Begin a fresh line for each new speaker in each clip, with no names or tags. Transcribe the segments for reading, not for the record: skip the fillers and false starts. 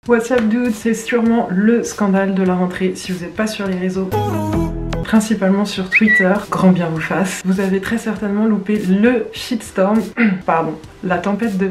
What's up dude, c'est sûrement le scandale de la rentrée si vous n'êtes pas sur les réseaux. Principalement sur Twitter, grand bien vous fasse. Vous avez très certainement loupé le shitstorm, pardon, la tempête de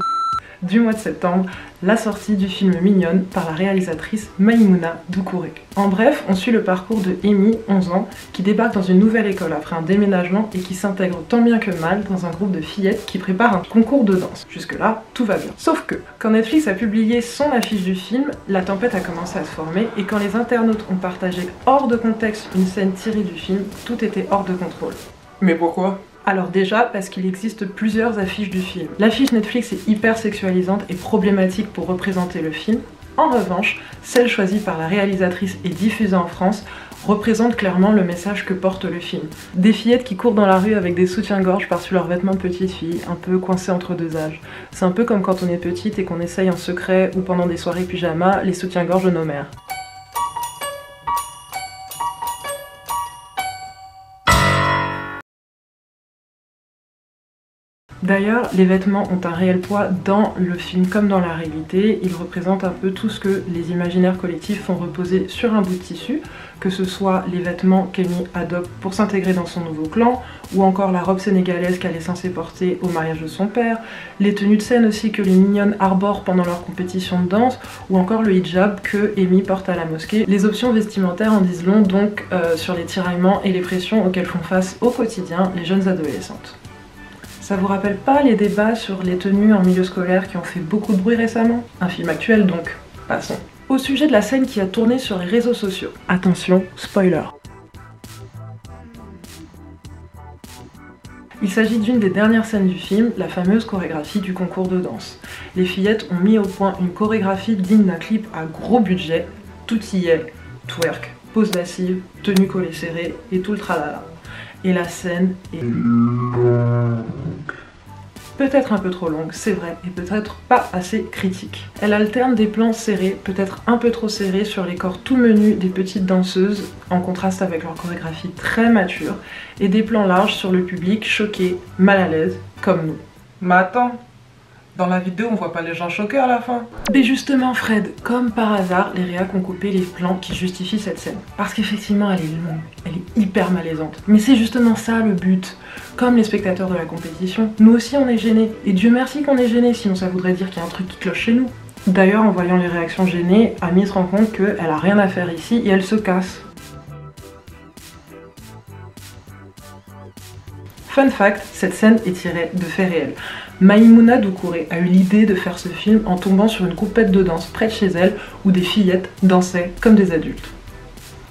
du mois de septembre, la sortie du film Mignonne par la réalisatrice Maïmouna Doucouré. En bref, on suit le parcours de Amy, 11 ans, qui débarque dans une nouvelle école après un déménagement et qui s'intègre tant bien que mal dans un groupe de fillettes qui prépare un concours de danse. Jusque-là, tout va bien. Sauf que, quand Netflix a publié son affiche du film, la tempête a commencé à se former et quand les internautes ont partagé hors de contexte une scène tirée du film, tout était hors de contrôle. Mais pourquoi ? Alors déjà, parce qu'il existe plusieurs affiches du film. L'affiche Netflix est hyper sexualisante et problématique pour représenter le film. En revanche, celle choisie par la réalisatrice et diffusée en France représente clairement le message que porte le film. Des fillettes qui courent dans la rue avec des soutiens-gorge par-dessus leurs vêtements de petite fille, un peu coincées entre deux âges. C'est un peu comme quand on est petite et qu'on essaye en secret ou pendant des soirées pyjama les soutiens-gorge de nos mères. D'ailleurs, les vêtements ont un réel poids dans le film comme dans la réalité. Ils représentent un peu tout ce que les imaginaires collectifs font reposer sur un bout de tissu, que ce soit les vêtements qu'Amy adopte pour s'intégrer dans son nouveau clan, ou encore la robe sénégalaise qu'elle est censée porter au mariage de son père, les tenues de scène aussi que les mignonnes arborent pendant leur compétition de danse, ou encore le hijab que Amy porte à la mosquée. Les options vestimentaires en disent long donc sur les tiraillements et les pressions auxquelles font face au quotidien les jeunes adolescentes. Ça vous rappelle pas les débats sur les tenues en milieu scolaire qui ont fait beaucoup de bruit récemment? Un film actuel donc, passons. Au sujet de la scène qui a tourné sur les réseaux sociaux. Attention, spoiler. Il s'agit d'une des dernières scènes du film, la fameuse chorégraphie du concours de danse. Les fillettes ont mis au point une chorégraphie digne d'un clip à gros budget. Tout y est, twerk, pose lascive, tenue collée serrée et tout le tralala. Et la scène est peut-être un peu trop longue, c'est vrai, et peut-être pas assez critique. Elle alterne des plans serrés, peut-être un peu trop serrés, sur les corps tout menus des petites danseuses, en contraste avec leur chorégraphie très mature, et des plans larges sur le public, choqué, mal à l'aise, comme nous. Mais attends, dans la vidéo on voit pas les gens choqués à la fin. Mais justement Fred, comme par hasard, les réacs ont coupé les plans qui justifient cette scène. Parce qu'effectivement elle est longue, elle est hyper malaisante. Mais c'est justement ça le but. Comme les spectateurs de la compétition, nous aussi on est gênés. Et Dieu merci qu'on est gênés, sinon ça voudrait dire qu'il y a un truc qui cloche chez nous. D'ailleurs en voyant les réactions gênées, Amy se rend compte qu'elle a rien à faire ici et elle se casse. Fun fact, cette scène est tirée de faits réels. Maïmouna Doucouré a eu l'idée de faire ce film en tombant sur une compète de danse près de chez elle où des fillettes dansaient comme des adultes.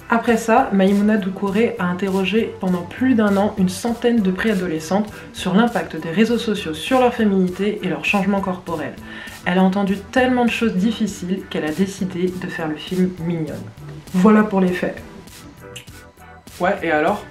Après ça, Maïmouna Doucouré a interrogé pendant plus d'1 an une centaine de préadolescentes sur l'impact des réseaux sociaux sur leur féminité et leur changement corporel. Elle a entendu tellement de choses difficiles qu'elle a décidé de faire le film Mignonne. Voilà pour les faits. Ouais, et alors ?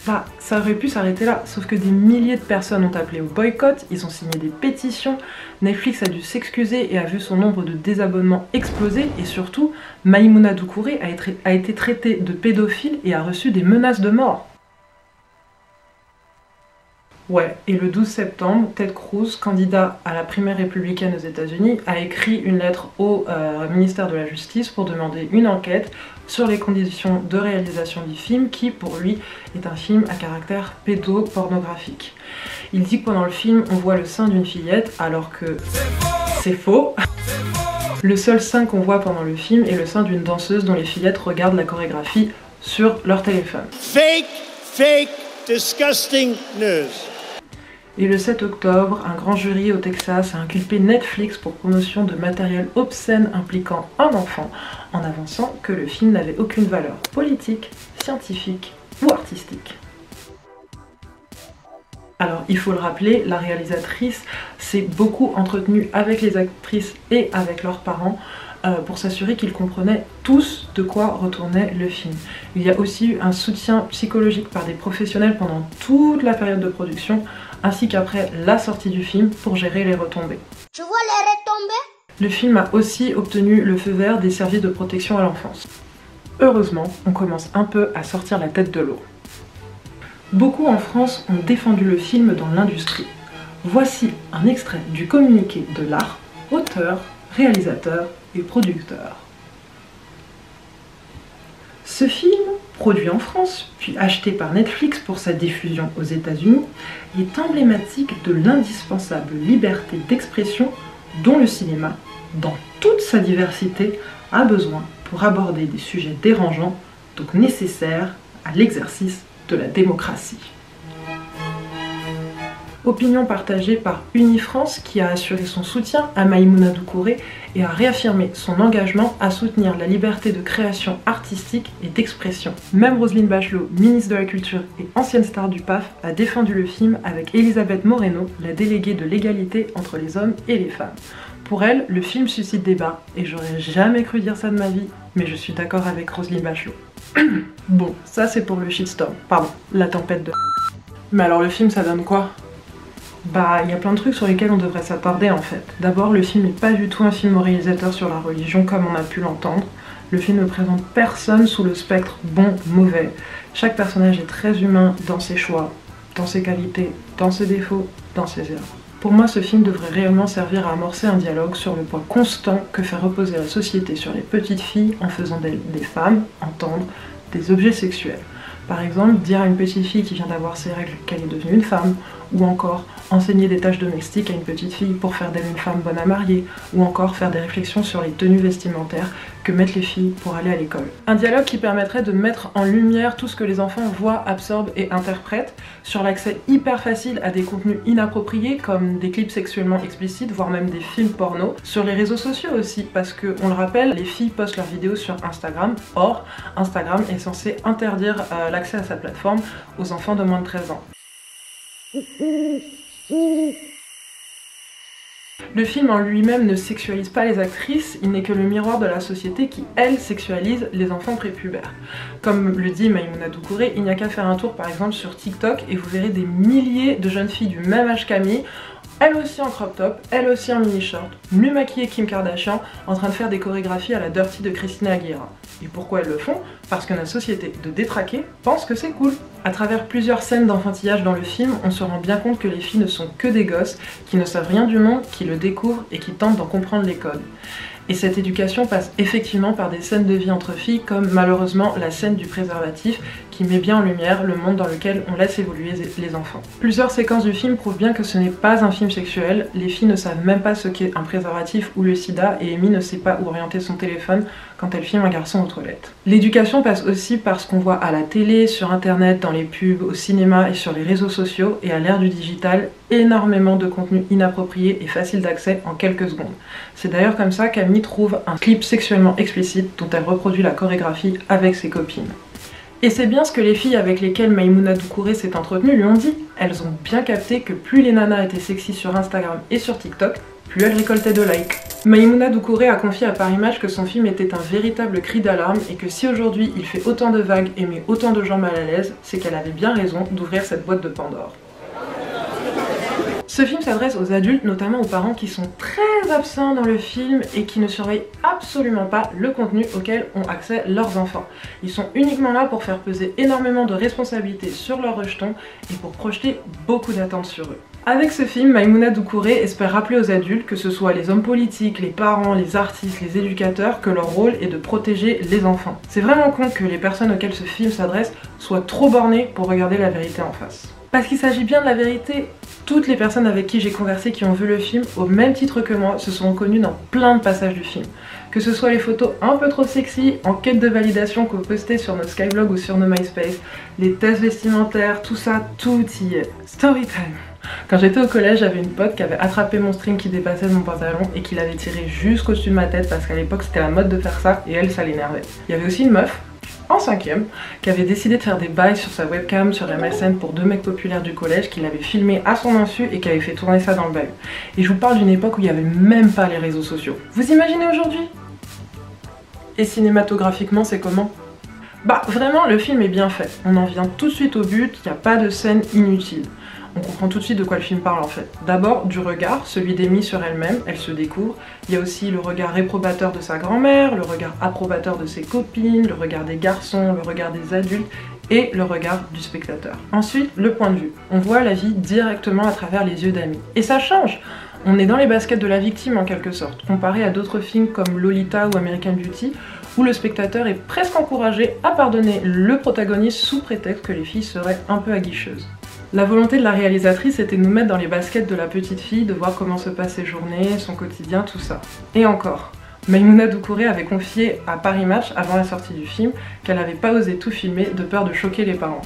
Bah, ça aurait pu s'arrêter là, sauf que des milliers de personnes ont appelé au boycott, ils ont signé des pétitions, Netflix a dû s'excuser et a vu son nombre de désabonnements exploser, et surtout, Maïmouna Doucouré a été traitée de pédophile et a reçu des menaces de mort. Ouais, et le 12 septembre, Ted Cruz, candidat à la primaire républicaine aux États-Unis, a écrit une lettre au ministère de la Justice pour demander une enquête sur les conditions de réalisation du film qui, pour lui, est un film à caractère pédopornographique. Il dit que pendant le film, on voit le sein d'une fillette, alors que c'est faux. Le seul sein qu'on voit pendant le film est le sein d'une danseuse dont les fillettes regardent la chorégraphie sur leur téléphone.
Fake, disgusting news.
Et le 7 octobre, un grand jury au Texas a inculpé Netflix pour promotion de matériel obscène impliquant un enfant, en avançant que le film n'avait aucune valeur politique, scientifique ou artistique. Alors, il faut le rappeler, la réalisatrice s'est beaucoup entretenue avec les actrices et avec leurs parents pour s'assurer qu'ils comprenaient tous de quoi retournait le film. Il y a aussi eu un soutien psychologique par des professionnels pendant toute la période de production, ainsi qu'après la sortie du film pour gérer les retombées.
Je vois les retombées.
Le film a aussi obtenu le feu vert des services de protection à l'enfance. Heureusement, on commence un peu à sortir la tête de l'eau. Beaucoup en France ont défendu le film dans l'industrie. Voici un extrait du communiqué de l'art, auteur, réalisateur et producteur. Ce film, produit en France, puis acheté par Netflix pour sa diffusion aux États-Unis, est emblématique de l'indispensable liberté d'expression dont le cinéma, dans toute sa diversité, a besoin pour aborder des sujets dérangeants, donc nécessaires à l'exercice de la démocratie. Opinion partagée par Unifrance qui a assuré son soutien à Maïmouna Doucouré et a réaffirmé son engagement à soutenir la liberté de création artistique et d'expression. Même Roselyne Bachelot, ministre de la Culture et ancienne star du PAF, a défendu le film avec Elisabeth Moreno, la déléguée de l'égalité entre les hommes et les femmes. Pour elle, le film suscite débat, et j'aurais jamais cru dire ça de ma vie, mais je suis d'accord avec Roselyne Bachelot. Bon, ça c'est pour le shitstorm, pardon, la tempête de... Mais alors le film ça donne quoi ? Bah, il y a plein de trucs sur lesquels on devrait s'attarder en fait. D'abord, le film n'est pas du tout un film moralisateur sur la religion comme on a pu l'entendre. Le film ne présente personne sous le spectre bon-mauvais. Chaque personnage est très humain dans ses choix, dans ses qualités, dans ses défauts, dans ses erreurs. Pour moi, ce film devrait réellement servir à amorcer un dialogue sur le poids constant que fait reposer la société sur les petites filles en faisant d'elles des femmes, entendre, des objets sexuels. Par exemple, dire à une petite fille qui vient d'avoir ses règles qu'elle est devenue une femme, ou encore enseigner des tâches domestiques à une petite fille pour faire d'elle une femme bonne à marier, ou encore faire des réflexions sur les tenues vestimentaires que mettent les filles pour aller à l'école. Un dialogue qui permettrait de mettre en lumière tout ce que les enfants voient, absorbent et interprètent, sur l'accès hyper facile à des contenus inappropriés comme des clips sexuellement explicites, voire même des films porno, sur les réseaux sociaux aussi, parce que, on le rappelle, les filles postent leurs vidéos sur Instagram, or, Instagram est censé interdire l'accès à sa plateforme aux enfants de moins de 13 ans. Le film en lui-même ne sexualise pas les actrices, il n'est que le miroir de la société qui, elle, sexualise les enfants prépubères. Comme le dit Maïmouna Doucouré, il n'y a qu'à faire un tour par exemple sur TikTok et vous verrez des milliers de jeunes filles du même âge qu'Ami, elle aussi en crop top, elle aussi en mini short, mieux maquillée Kim Kardashian, en train de faire des chorégraphies à la Dirty de Christina Aguilera. Et pourquoi elles le font? Parce que notre société de détraqués pense que c'est cool. À travers plusieurs scènes d'enfantillage dans le film, on se rend bien compte que les filles ne sont que des gosses, qui ne savent rien du monde, qui le découvrent et qui tentent d'en comprendre les codes. Et cette éducation passe effectivement par des scènes de vie entre filles, comme malheureusement la scène du préservatif, qui met bien en lumière le monde dans lequel on laisse évoluer les enfants. Plusieurs séquences du film prouvent bien que ce n'est pas un film sexuel, les filles ne savent même pas ce qu'est un préservatif ou le sida, et Amy ne sait pas où orienter son téléphone quand elle filme un garçon aux toilettes. L'éducation passe aussi par ce qu'on voit à la télé, sur internet, dans les pubs, au cinéma et sur les réseaux sociaux, et à l'ère du digital, énormément de contenu inapproprié et facile d'accès en quelques secondes. C'est d'ailleurs comme ça qu'Amy trouve un clip sexuellement explicite dont elle reproduit la chorégraphie avec ses copines. Et c'est bien ce que les filles avec lesquelles Maïmouna Doucouré s'est entretenue lui ont dit. Elles ont bien capté que plus les nanas étaient sexy sur Instagram et sur TikTok, plus elles récoltaient de likes. Maïmouna Doucouré a confié à Paris-Match que son film était un véritable cri d'alarme et que si aujourd'hui il fait autant de vagues et met autant de gens mal à l'aise, c'est qu'elle avait bien raison d'ouvrir cette boîte de Pandore. Ce film s'adresse aux adultes, notamment aux parents qui sont très absents dans le film et qui ne surveillent absolument pas le contenu auquel ont accès leurs enfants. Ils sont uniquement là pour faire peser énormément de responsabilités sur leurs rejetons et pour projeter beaucoup d'attentes sur eux. Avec ce film, Maïmouna Doucouré espère rappeler aux adultes, que ce soit les hommes politiques, les parents, les artistes, les éducateurs, que leur rôle est de protéger les enfants. C'est vraiment con que les personnes auxquelles ce film s'adresse soient trop bornées pour regarder la vérité en face. Parce qu'il s'agit bien de la vérité. Toutes les personnes avec qui j'ai conversé qui ont vu le film, au même titre que moi, se sont reconnues dans plein de passages du film. Que ce soit les photos un peu trop sexy, en quête de validation qu'on postait sur nos Skyblog ou sur nos MySpace, les tests vestimentaires, tout ça, tout y est. Storytime. Quand j'étais au collège, j'avais une pote qui avait attrapé mon string qui dépassait de mon pantalon et qui l'avait tiré jusqu'au-dessus de ma tête parce qu'à l'époque c'était la mode de faire ça et elle, ça l'énervait. Il y avait aussi une meuf, en 5ème, qui avait décidé de faire des bails sur sa webcam sur MSN pour 2 mecs populaires du collège, qui l'avait filmé à son insu et qui avait fait tourner ça dans le bahut. Et je vous parle d'une époque où il n'y avait même pas les réseaux sociaux. Vous imaginez aujourd'hui? Et cinématographiquement, c'est comment? Bah vraiment, le film est bien fait. On en vient tout de suite au but, il n'y a pas de scène inutile. On comprend tout de suite de quoi le film parle en fait. D'abord du regard, celui d'Amy sur elle-même, elle se découvre. Il y a aussi le regard réprobateur de sa grand-mère, le regard approbateur de ses copines, le regard des garçons, le regard des adultes et le regard du spectateur. Ensuite, le point de vue. On voit la vie directement à travers les yeux d'Amy. Et ça change! On est dans les baskets de la victime en quelque sorte, comparé à d'autres films comme Lolita ou American Beauty, où le spectateur est presque encouragé à pardonner le protagoniste sous prétexte que les filles seraient un peu aguicheuses. La volonté de la réalisatrice était de nous mettre dans les baskets de la petite fille, de voir comment se passent ses journées, son quotidien, tout ça. Et encore, Maïmouna Doucouré avait confié à Paris Match, avant la sortie du film, qu'elle n'avait pas osé tout filmer de peur de choquer les parents.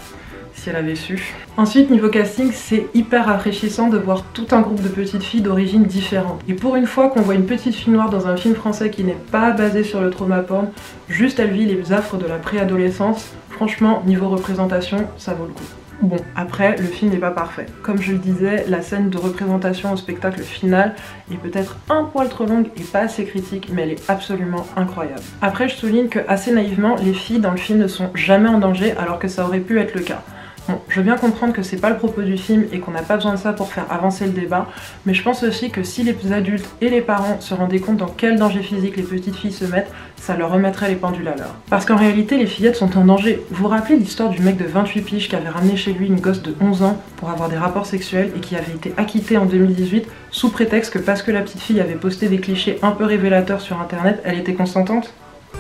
Si elle avait su. Ensuite, niveau casting, c'est hyper rafraîchissant de voir tout un groupe de petites filles d'origine différente. Et pour une fois qu'on voit une petite fille noire dans un film français qui n'est pas basé sur le trauma porn, juste elle vit les affres de la préadolescence, franchement, niveau représentation, ça vaut le coup. Bon, après, le film n'est pas parfait. Comme je le disais, la scène de représentation au spectacle final est peut-être un poil trop longue et pas assez critique, mais elle est absolument incroyable. Après, je souligne que, assez naïvement, les filles dans le film ne sont jamais en danger alors que ça aurait pu être le cas. Bon, je veux bien comprendre que c'est pas le propos du film et qu'on n'a pas besoin de ça pour faire avancer le débat, mais je pense aussi que si les adultes et les parents se rendaient compte dans quel danger physique les petites filles se mettent, ça leur remettrait les pendules à l'heure. Parce qu'en réalité, les fillettes sont en danger. Vous vous rappelez l'histoire du mec de 28 piges qui avait ramené chez lui une gosse de 11 ans pour avoir des rapports sexuels et qui avait été acquitté en 2018 sous prétexte que parce que la petite fille avait posté des clichés un peu révélateurs sur internet, elle était consentante?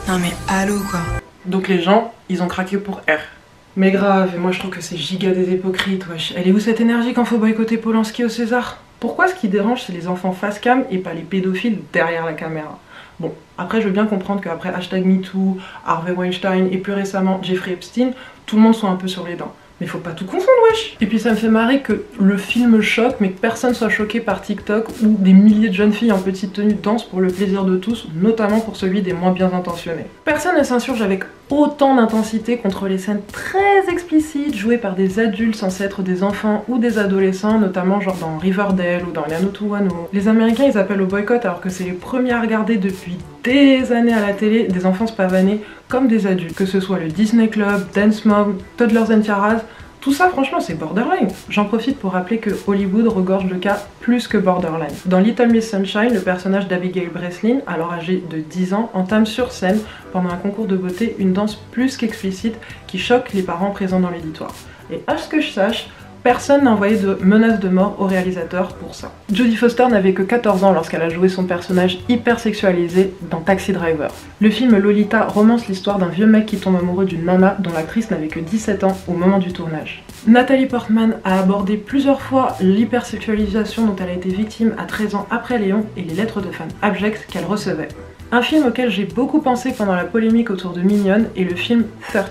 Non mais allô quoi.
Donc les gens, ils ont craqué pour R. Mais grave, et moi je trouve que c'est giga des hypocrites, wesh. Elle est où cette énergie quand faut boycotter Polanski au César? Pourquoi ce qui dérange c'est les enfants face cam et pas les pédophiles derrière la caméra? Bon, après je veux bien comprendre qu'après #MeToo, Harvey Weinstein et plus récemment Jeffrey Epstein, tout le monde soit un peu sur les dents. Mais faut pas tout confondre, wesh! Et puis ça me fait marrer que le film choque, mais que personne soit choqué par TikTok où des milliers de jeunes filles en petite tenue dansent pour le plaisir de tous, notamment pour celui des moins bien intentionnés. Personne ne s'insurge avec autant d'intensité contre les scènes très explicites jouées par des adultes censés être des enfants ou des adolescents, notamment genre dans Riverdale ou dans Lano to Wano. Les Américains ils appellent au boycott alors que c'est les premiers à regarder depuis des années à la télé des enfants se pavaner comme des adultes. Que ce soit le Disney Club, Dance Mob, Toddlers and Tiaras, tout ça franchement c'est borderline. J'en profite pour rappeler que Hollywood regorge de cas plus que borderline. Dans Little Miss Sunshine, le personnage d'Abigail Breslin, alors âgée de 10 ans, entame sur scène pendant un concours de beauté une danse plus qu'explicite qui choque les parents présents dans l'éditoire. Et à ce que je sache, personne n'a envoyé de menace de mort au réalisateur pour ça. Jodie Foster n'avait que 14 ans lorsqu'elle a joué son personnage hyper sexualisé dans Taxi Driver. Le film Lolita romance l'histoire d'un vieux mec qui tombe amoureux d'une nana dont l'actrice n'avait que 17 ans au moment du tournage. Nathalie Portman a abordé plusieurs fois l'hypersexualisation dont elle a été victime à 13 ans après Léon et les lettres de fans abjectes qu'elle recevait. Un film auquel j'ai beaucoup pensé pendant la polémique autour de Mignonne est le film 13.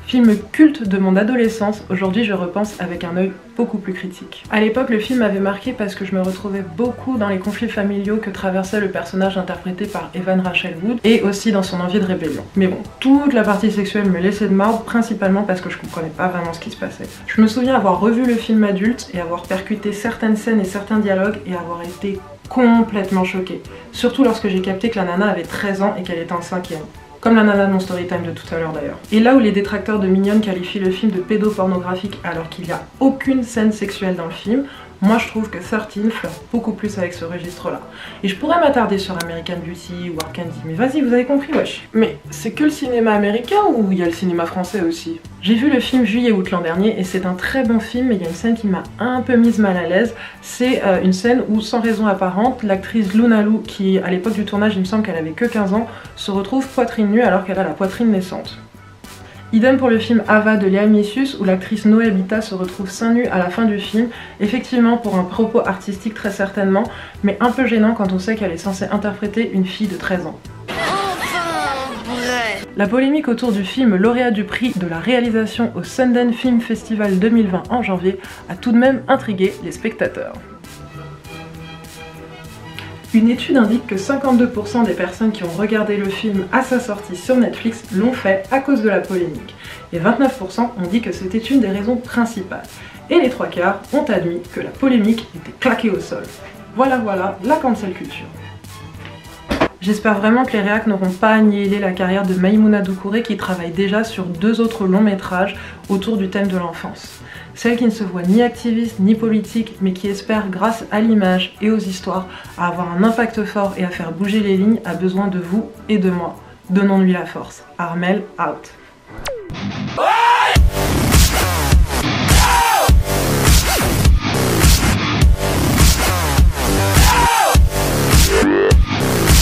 Film culte de mon adolescence, aujourd'hui je repense avec un œil beaucoup plus critique. À l'époque, le film m'avait marqué parce que je me retrouvais beaucoup dans les conflits familiaux que traversait le personnage interprété par Evan Rachel Wood et aussi dans son envie de rébellion. Mais bon, toute la partie sexuelle me laissait de marbre, principalement parce que je comprenais pas vraiment ce qui se passait. Je me souviens avoir revu le film adulte et avoir percuté certaines scènes et certains dialogues et avoir été complètement choquée. Surtout lorsque j'ai capté que la nana avait 13 ans et qu'elle était en 5e. Comme la nana de mon storytime de tout à l'heure d'ailleurs. Et là où les détracteurs de Mignonne qualifient le film de pédopornographique alors qu'il n'y a aucune scène sexuelle dans le film, moi je trouve que 13 flirte beaucoup plus avec ce registre-là. Et je pourrais m'attarder sur American Beauty ou Hard Candy, mais vas-y, vous avez compris, wesh. Mais c'est que le cinéma américain ou il y a le cinéma français aussi? J'ai vu le film Juillet-août l'an dernier et c'est un très bon film, mais il y a une scène qui m'a un peu mise mal à l'aise. C'est une scène où, sans raison apparente, l'actrice Luna Lu, qui à l'époque du tournage, il me semble qu'elle avait que 15 ans, se retrouve poitrine nue alors qu'elle a la poitrine naissante. Idem pour le film Ava de Léa Missus où l'actrice Noé Bita se retrouve seins nus à la fin du film, effectivement pour un propos artistique très certainement, mais un peu gênant quand on sait qu'elle est censée interpréter une fille de 13 ans. La polémique autour du film lauréat du prix de la réalisation au Sundance Film Festival 2020 en janvier a tout de même intrigué les spectateurs. Une étude indique que 52% des personnes qui ont regardé le film à sa sortie sur Netflix l'ont fait à cause de la polémique. Et 29% ont dit que c'était une des raisons principales. Et les 3/4 ont admis que la polémique était claquée au sol. Voilà, la cancel culture. J'espère vraiment que les réacs n'auront pas annihilé la carrière de Maïmouna Doucouré qui travaille déjà sur 2 autres longs métrages autour du thème de l'enfance. Celle qui ne se voit ni activiste ni politique, mais qui espère, grâce à l'image et aux histoires, à avoir un impact fort et à faire bouger les lignes, a besoin de vous et de moi. Donnons-lui la force. Armelle, out.